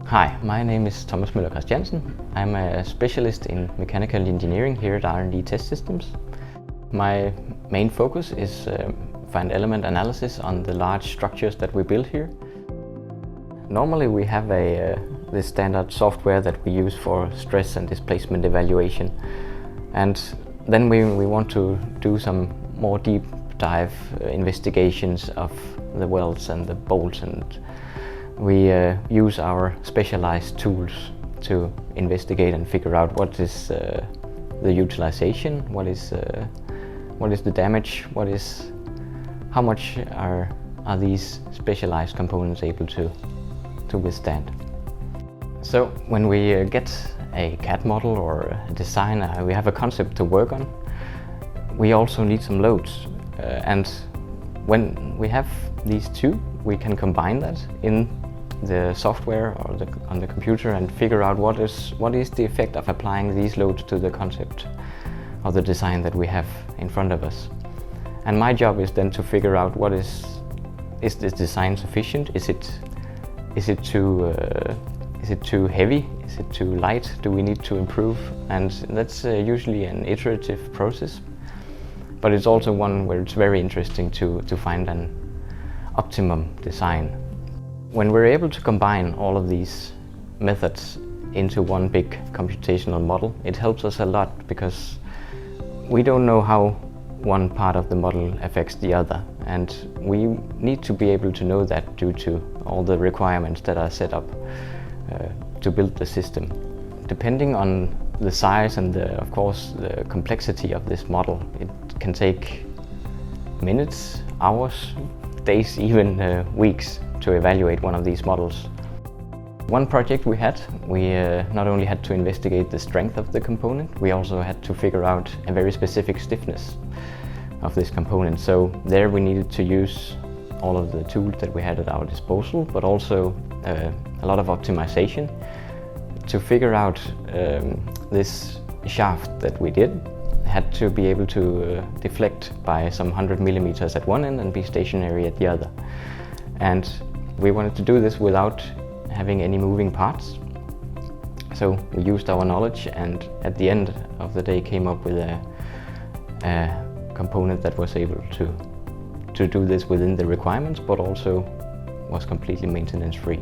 Hi, my name is Thomas Møller Christiansen. I'm a specialist in mechanical engineering here at R&D Test Systems. My main focus is finite element analysis on the large structures that we build here. Normally we have this standard software that we use for stress and displacement evaluation, and then we want to do some more deep dive investigations of the welds and the bolts, and we use our specialized tools to investigate and figure out what is the utilization, what is the damage, how much are these specialized components able to withstand. So when we get a CAD model or a design, we have a concept to work on. We also need some loads, and when we have these two, we can combine that in the software or on the computer and figure out what is the effect of applying these loads to the concept of the design that we have in front of us. And my job is then to figure out is this design sufficient? Is it too heavy? Is it too light? Do we need to improve? And that's usually an iterative process, but it's also one where it's very interesting to find an optimum design. When we're able to combine all of these methods into one big computational model, it helps us a lot, because we don't know how one part of the model affects the other, and we need to be able to know that due to all the requirements that are set up to build the system. Depending on the size and of course the complexity of this model, it can take minutes, hours, days, even weeks to evaluate one of these models. One project we not only had to investigate the strength of the component, we also had to figure out a very specific stiffness of this component. So there we needed to use all of the tools that we had at our disposal, but also a lot of optimization to figure out this shaft that we had to be able to deflect by some 100 millimeters at one end and be stationary at the other. And we wanted to do this without having any moving parts. So we used our knowledge, and at the end of the day came up with a component that was able to do this within the requirements, but also was completely maintenance free.